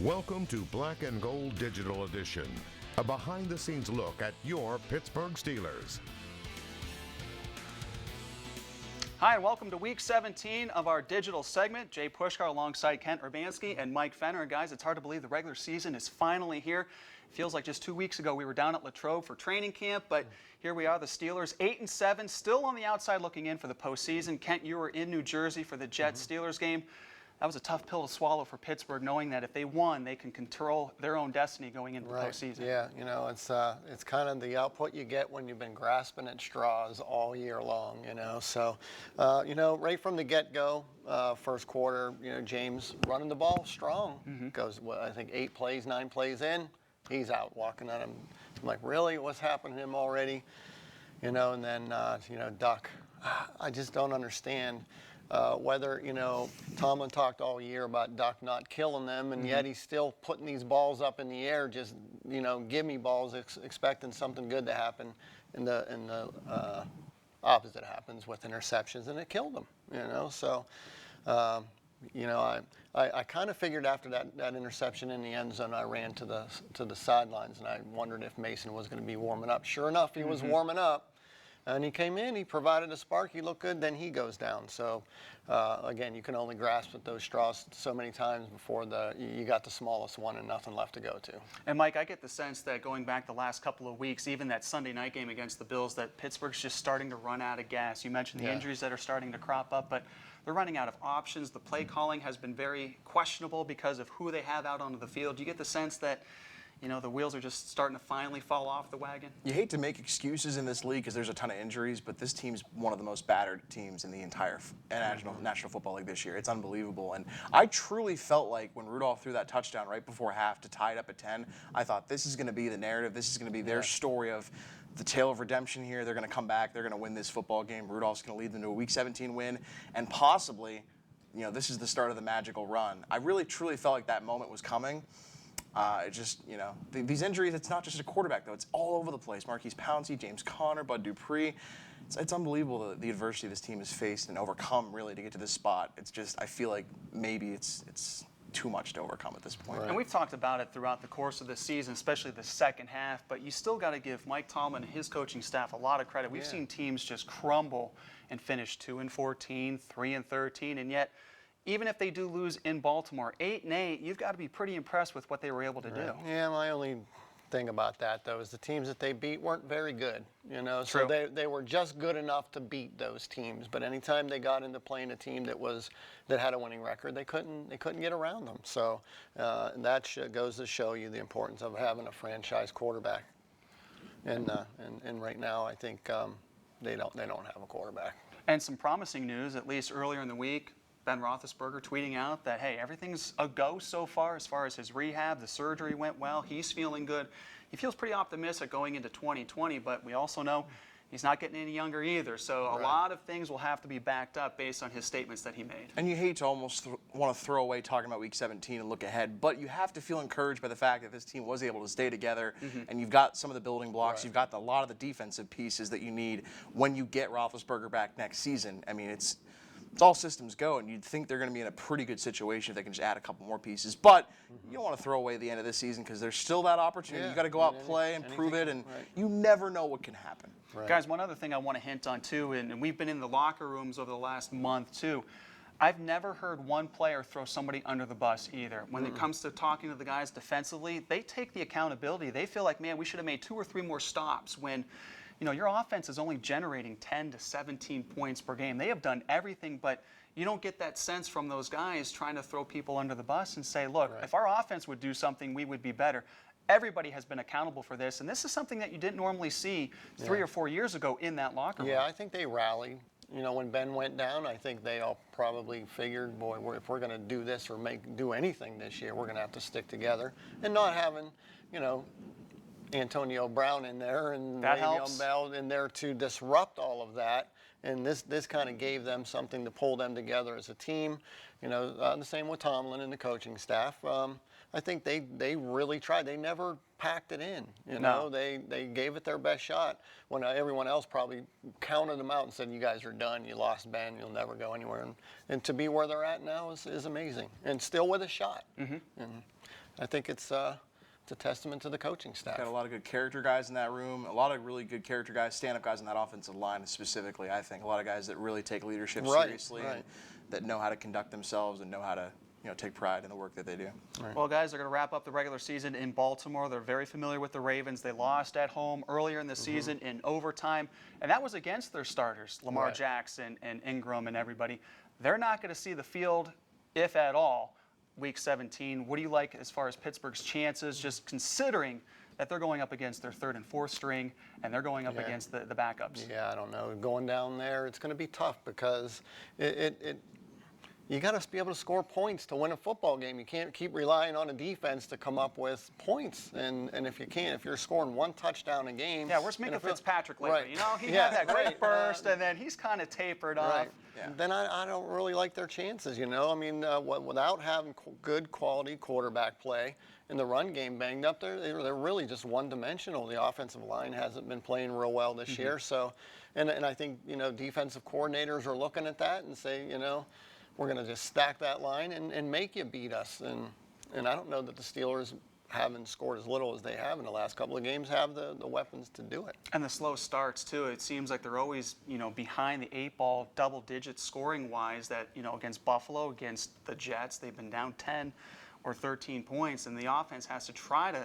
Welcome to Black and Gold Digital Edition, a behind-the-scenes look at your Pittsburgh Steelers. Hi, and welcome to Week 17 of our digital segment. Jay Pushkar alongside Kent Urbanski and Mike Fenner. And guys, it's hard to believe the regular season is finally here. It feels like just 2 weeks ago we were down at Latrobe for training camp, but here we are, the Steelers, 8-7, still on the outside looking in for the postseason. Kent, you were in New Jersey for the Jets-Steelers game. That was a tough pill to swallow for Pittsburgh, knowing that if they won, they can control their own destiny going into the postseason. Yeah, you know, it's kind of the output you get when you've been grasping at straws all year long, you know. So, right from the get-go, first quarter, James running the ball strong. Goes, I think 9 plays in, he's out walking at him. I'm like, really? What's happened to him already? And then, Duck, I just don't understand. Whether, Tomlin talked all year about Duck not killing them, and yet he's still putting these balls up in the air, just, give me balls, expecting something good to happen, and the opposite happens with interceptions, and it killed them, So, I kind of figured after that interception in the end zone, I ran to the sidelines, and I wondered if Mason was going to be warming up. Sure enough, he was warming up. And he came in, he provided a spark, he looked good, then he goes down. So, again, you can only grasp at those straws so many times before you got the smallest one and nothing left to go to. And, Mike, I get the sense that going back the last couple of weeks, even that Sunday night game against the Bills, that Pittsburgh's just starting to run out of gas. You mentioned the injuries that are starting to crop up, but they're running out of options. The play calling has been very questionable because of who they have out onto the field. Do you get the sense that the wheels are just starting to finally fall off the wagon? You hate to make excuses in this league because there's a ton of injuries, but this team's one of the most battered teams in the entire National Football League this year. It's unbelievable. And I truly felt like when Rudolph threw that touchdown right before half to tie it up at 10, I thought this is going to be the narrative. This is going to be their story of the tale of redemption here. They're going to come back. They're going to win this football game. Rudolph's going to lead them to a Week 17 win. And possibly, this is the start of the magical run. I really, truly felt like that moment was coming. These injuries, it's not just a quarterback, though. It's all over the place. Marquise Pouncey, James Conner, Bud Dupree. It's unbelievable the adversity this team has faced and overcome, really, to get to this spot. It's just, I feel like maybe it's too much to overcome at this point. Right. And we've talked about it throughout the course of the season, especially the second half, but you still got to give Mike Tomlin and his coaching staff a lot of credit. We've seen teams just crumble and finish 2-14, 3-13, and yet even if they do lose in Baltimore, 8-8, you've got to be pretty impressed with what they were able to do. Yeah, my only thing about that, though, is the teams that they beat weren't very good, True. So they were just good enough to beat those teams. But anytime they got into playing a team that had a winning record, they couldn't get around them. So that goes to show you the importance of having a franchise quarterback. And right now, I think they don't have a quarterback. And some promising news, at least earlier in the week. Ben Roethlisberger tweeting out that, hey, everything's a go so far as his rehab. The surgery went well. He's feeling good. He feels pretty optimistic going into 2020, but we also know he's not getting any younger either. So a lot of things will have to be backed up based on his statements that he made. And you hate to almost want to throw away talking about Week 17 and look ahead, but you have to feel encouraged by the fact that this team was able to stay together, and you've got some of the building blocks. You've got a lot of the defensive pieces that you need when you get Roethlisberger back next season. I mean, it's all systems go, and you'd think they're going to be in a pretty good situation if they can just add a couple more pieces. But you don't want to throw away the end of this season because there's still that opportunity. You got to go out and play and prove it, and you never know what can happen. Right. Guys, one other thing I want to hint on, too, and we've been in the locker rooms over the last month, too. I've never heard one player throw somebody under the bus either. When it comes to talking to the guys defensively, they take the accountability. They feel like, man, we should have made 2 or 3 more stops when your offense is only generating 10 to 17 points per game. They have done everything, but you don't get that sense from those guys trying to throw people under the bus and say, look, if our offense would do something, we would be better. Everybody has been accountable for this, and this is something that you didn't normally see 3 or 4 years ago in that locker room. Yeah, I think they rallied. When Ben went down, I think they all probably figured, boy, if we're going to do this or do anything this year, we're going to have to stick together. And not having, Antonio Brown in there and Le'Veon Bell in there to disrupt all of that. And this kind of gave them something to pull them together as a team. The same with Tomlin and the coaching staff. I think they really tried. They never packed it in. They gave it their best shot when everyone else probably counted them out and said, you guys are done. You lost Ben. You'll never go anywhere. And to be where they're at now is amazing. And still with a shot. And I think it's a testament to the coaching staff. Got a lot of good character guys in that room. A lot of really good character guys, stand-up guys in that offensive line specifically. I think a lot of guys that really take leadership seriously, and that know how to conduct themselves and know how to take pride in the work that they do. Well, guys, they're going to wrap up the regular season in Baltimore. They're very familiar with the Ravens. They lost at home earlier in the season in overtime, and that was against their starters, Lamar Jackson and Ingram and everybody. They're not going to see the field, if at all, Week 17. What do you like as far as Pittsburgh's chances, just considering that they're going up against their third and fourth string, and they're going up against the backups? Yeah, I don't know. Going down there, it's going to be tough because you got to be able to score points to win a football game. You can't keep relying on a defense to come up with points. And if you can't, if you're scoring one touchdown a game. Yeah, where's Minka Fitzpatrick lately? Right. You know, he had that great burst, and then he's kind of tapered off. Yeah. Then I don't really like their chances, you know. I mean, without having good quality quarterback play and the run game banged up, they're really just one-dimensional. The offensive line hasn't been playing real well this year. So, and I think, defensive coordinators are looking at that and say, we're going to just stack that line and make you beat us. And I don't know that the Steelers, having scored as little as they have in the last couple of games, have the weapons to do it. And the slow starts, too. It seems like they're always, behind the 8-ball, double digits scoring-wise. That, against Buffalo, against the Jets, they've been down 10 or 13 points, and the offense has to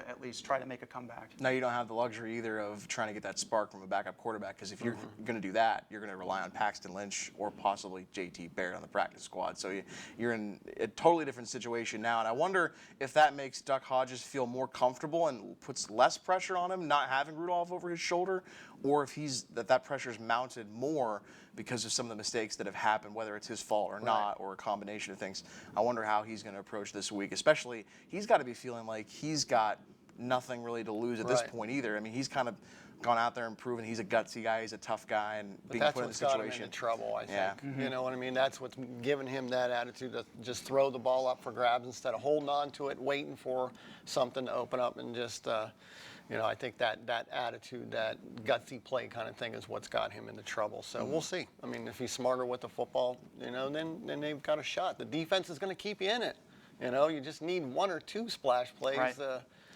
at least try to make a comeback. Now you don't have the luxury either of trying to get that spark from a backup quarterback, because if you're going to do that, you're going to rely on Paxton Lynch or possibly JT Barrett on the practice squad. So you're in a totally different situation now, and I wonder if that makes Duck Hodges feel more comfortable and puts less pressure on him, not having Rudolph over his shoulder, or if that pressure's mounted more because of some of the mistakes that have happened, whether it's his fault or not, or a combination of things. I wonder how he's going to approach this week. Especially, he's got to be feeling like he's got nothing really to lose at this point either. I mean, he's kind of gone out there and proven he's a gutsy guy, he's a tough guy, and being put in the situation. That's what's got him into trouble, I think. You know what I mean? That's what's given him that attitude to just throw the ball up for grabs instead of holding on to it, waiting for something to open up, and just, I think that attitude, that gutsy play kind of thing is what's got him into trouble. So we'll see. I mean, if he's smarter with the football, then they've got a shot. The defense is going to keep you in it. You just need one or two splash plays. Right.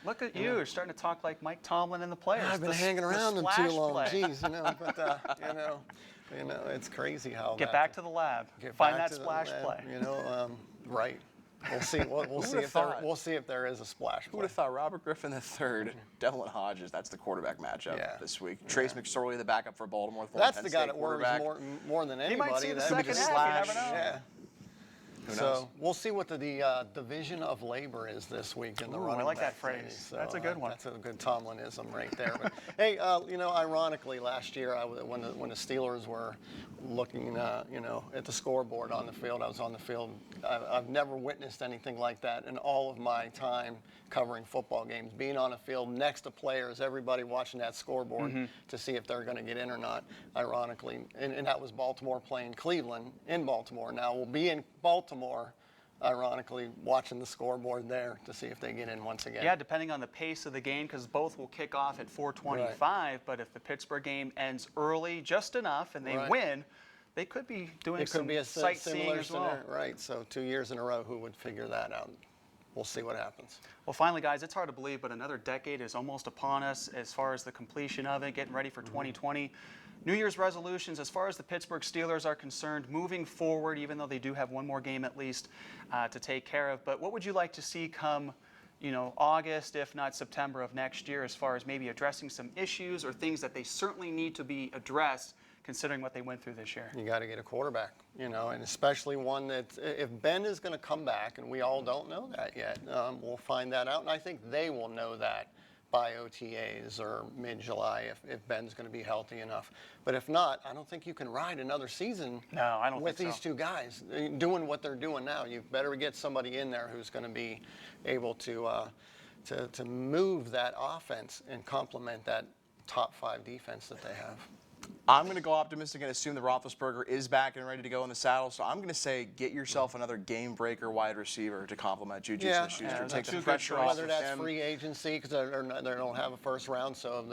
Look at you. You're starting to talk like Mike Tomlin and the players. I've been hanging around them too long. Jeez, but it's crazy how. Get back to the lab. Find that splash play. Right. We'll see. We'll see if there is a splash play. Who would have thought Robert Griffin III, Devlin Hodges? That's the quarterback matchup this week. Trace McSorley, the backup for Baltimore. That's the guy that worries more than anybody. He might see the That second half. You never know. Yeah. So we'll see what the division of labor is this week in the running back. I like that phrase. So, that's a good one. That's a good Tomlinism right there. But hey, ironically, last year when the Steelers were looking, at the scoreboard on the field, I was on the field. I've never witnessed anything like that in all of my time covering football games. Being on a field next to players, everybody watching that scoreboard to see if they're going to get in or not. Ironically, and that was Baltimore playing Cleveland in Baltimore. Now we'll be in Baltimore, ironically, watching the scoreboard there to see if they get in once again. Yeah, depending on the pace of the game, because both will kick off at 4:25. But if the Pittsburgh game ends early, just enough, and they win, they could be doing some sightseeing as well. Right. So 2 years in a row, who would figure that out? We'll see what happens. Well, finally, guys, it's hard to believe, but another decade is almost upon us as far as the completion of it, getting ready for 2020. New Year's resolutions, as far as the Pittsburgh Steelers are concerned, moving forward, even though they do have one more game at least to take care of. But what would you like to see come, August, if not September of next year, as far as maybe addressing some issues or things that they certainly need to be addressed, considering what they went through this year? You got to get a quarterback, and especially one that, if Ben is going to come back, and we all don't know that yet, we'll find that out, and I think they will know that by OTAs or mid-July if Ben's going to be healthy enough. But if not, I don't think you can ride another season with these two guys doing what they're doing now. You better get somebody in there who's going to be able to move that offense and complement that top 5 defense that they have. I'm going to go optimistic and assume that Roethlisberger is back and ready to go in the saddle. So I'm going to say get yourself another game breaker wide receiver to complement Juju Smith-Schuster. Take the pressure off whether that's him. free agency because they don't have a first round, so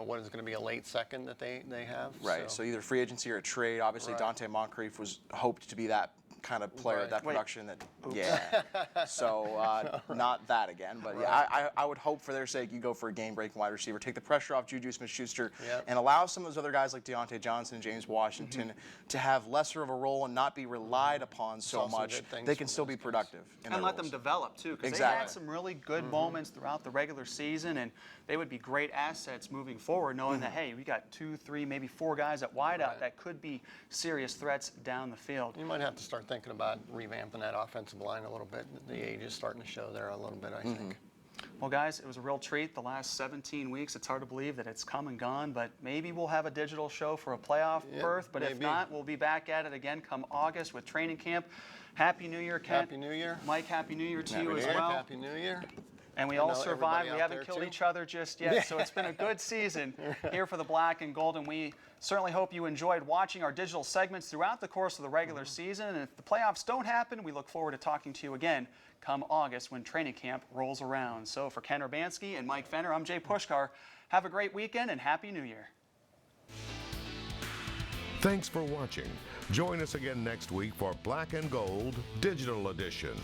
what is going to be a late second that they have. Right. So either free agency or a trade. Obviously, Dante Moncrief was hoped to be that kind of player, Right. that Wait. production that, yeah. So not that again, but yeah, I would hope for their sake you go for a game-breaking wide receiver, take the pressure off Juju Smith-Schuster, Yep. and allow some of those other guys like Deontay Johnson and James Washington to have lesser of a role and not be relied upon so Saw some much. good things They can from still be those guys. productive. In And their let them roles. develop too, because they Exactly. had some really good moments throughout the regular season, and they would be great assets moving forward, knowing that hey, we got 2, 3, maybe 4 guys at wideout Right. that could be serious threats down the field. You might have to start thinking about revamping that offensive line a little bit. The age is starting to show there a little bit, I think. Well, guys, it was a real treat the last 17 weeks. It's hard to believe that it's come and gone, but maybe we'll have a digital show for a playoff Yeah, berth. But if maybe. not, we'll be back at it again come August with training camp. Happy New Year, Kent. Happy New Year. Mike, Happy New Year to Happy you New as Year. well. Happy New Year. And we I all know survived. everybody We out haven't there, killed too. each other just yet, so it's been a good season here for the Black and Gold. And we certainly hope you enjoyed watching our digital segments throughout the course of the regular season. And if the playoffs don't happen, we look forward to talking to you again come August when training camp rolls around. So for Ken Urbanski and Mike Fenner, I'm Jay Pushkar. Have a great weekend and Happy New Year. Thanks for watching. Join us again next week for Black and Gold Digital Edition.